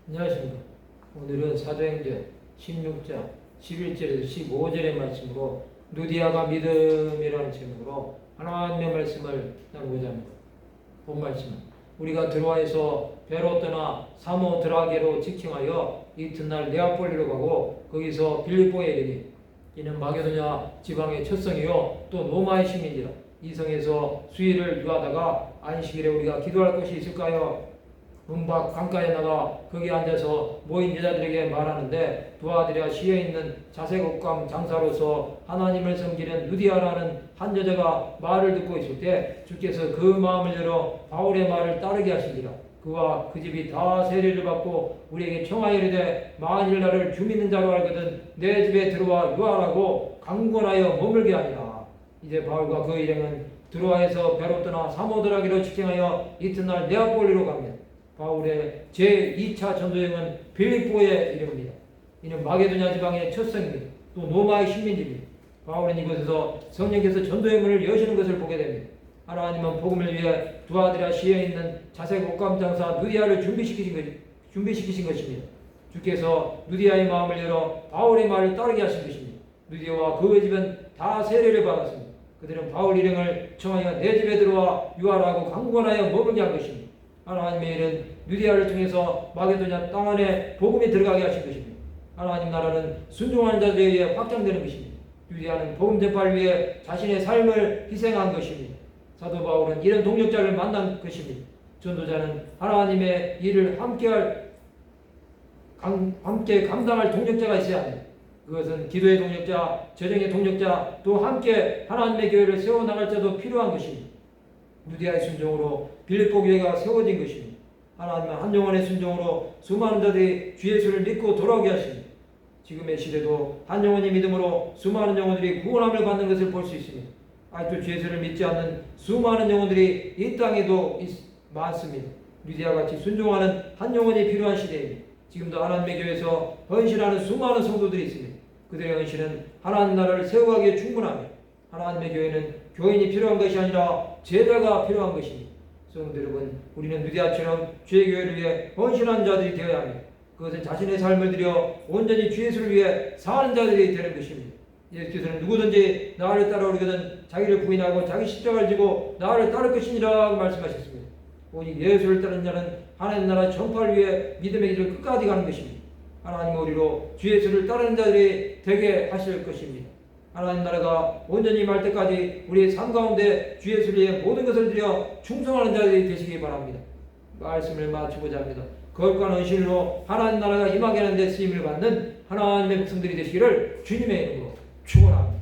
안녕하십니까. 오늘은 사도행전 16장 11절에서 15절의 말씀으로 누디아가 믿음이라는 제목으로 하나님의 말씀을 나누고자 합니다. 본 말씀은 우리가 드로아에서 배로 떠나 사모드라게로 직행하여 이튿날 네아폴리로 가고 거기서 빌립보에 이르니 이는 마게도냐 지방의 첫 성이요 또 로마의 시민이라. 이 성에서 수일을 유하다가 안식일에 우리가 기도할 곳이 있을까요? 문밖 강가에 나가 거기 앉아서 모인 여자들에게 말하는데 두아드랴 시에 있는 자색옥감 장사로서 하나님을 섬기는 누디아라는 한 여자가 말을 듣고 있을 때 주께서 그 마음을 열어 바울의 말을 따르게 하시니라. 그와 그 집이 다 세례를 받고 우리에게 청하여 이르되 만일 나를 주 믿는 자로 알거든 내 집에 들어와 유하라고 강권하여 머물게 하니라. 이제 바울과 그 일행은 드로아에서 배로 떠나 사모드라기로 직행하여 이튿날 네아폴리로 갑니다. 바울의 제2차 전도여행은 빌립보에 이릅니다. 이는 마게도냐 지방의 첫 성입니다. 또 로마의 식민지입니다. 바울은 이곳에서 성령께서 전도여행을 여시는 것을 보게 됩니다. 하나님은 복음을 위해 두아드랴 시에 있는 자색 옷감 장사 누디아를 준비시키신 것입니다. 주께서 누디아의 마음을 열어 바울의 말을 따르게 하신 것입니다. 누디아와 그 집은 다 세례를 받았습니다. 그들은 바울 일행을 청하여 내 집에 들어와 유하라고 강권하여 머물게 한 것입니다. 하나님의 일은 누디아를 통해서 마게도냐 땅 안에 복음이 들어가게 하신 것입니다. 하나님 나라는 순종하는 자들에 의해 확장되는 것입니다. 누디아는 복음 전파를 위해 자신의 삶을 희생한 것입니다. 사도 바울은 이런 동력자를 만난 것입니다. 전도자는 하나님의 일을 함께 감당할 동력자가 있어야 합니다. 그것은 기도의 동력자, 재정의 동력자, 또 함께 하나님의 교회를 세워나갈 자도 필요한 것입니다. 누디아의 순종으로 빌립보 교회가 세워진 것입니다. 하나님은 한 영혼의 순종으로 수많은 자들이 주 예수를 믿고 돌아오게 하십니다. 지금의 시대도 한 영혼의 믿음으로 수많은 영혼들이 구원함을 받는 것을 볼 수 있습니다. 아직도 주 예수를 믿지 않는 수많은 영혼들이 이 땅에도 많습니다. 누디아같이 순종하는 한 영혼이 필요한 시대입니다. 지금도 하나님의 교회에서 헌신하는 수많은 성도들이 있습니다. 그들의 헌신은 하나님 나라를 세워가기에 충분합니다. 하나님의 교회는 교인이 필요한 것이 아니라 제자가 필요한 것입니다. 성도 여러분, 우리는 누디아처럼 주의 교회를 위해 헌신한 자들이 되어야 합니다. 그것은 자신의 삶을 들여 온전히 주 예수를 위해 사는 자들이 되는 것입니다. 예수께서는 누구든지 나를 따라오려거든 자기를 부인하고 자기 십자가를 지고 나를 따를 것이니라 말씀하셨습니다. 오직 예수를 따르는 자는 하나님 나라 전파를 위해 믿음의 길을 끝까지 가는 것입니다. 하나님은 우리로 주 예수를 따르는 자들이 되게 하실 것입니다. 하나님 나라가 온전히 말 때까지 우리의 삶 가운데 주 예수를 위해 모든 것을 들여 충성하는 자들이 되시기 바랍니다. 말씀을 마치고자 합니다. 거룩한 헌신으로 하나님 나라가 임하게 하는 데 쓰임을 받는 하나님의 백성들이 되시기를 주님의 이름으로 축원합니다.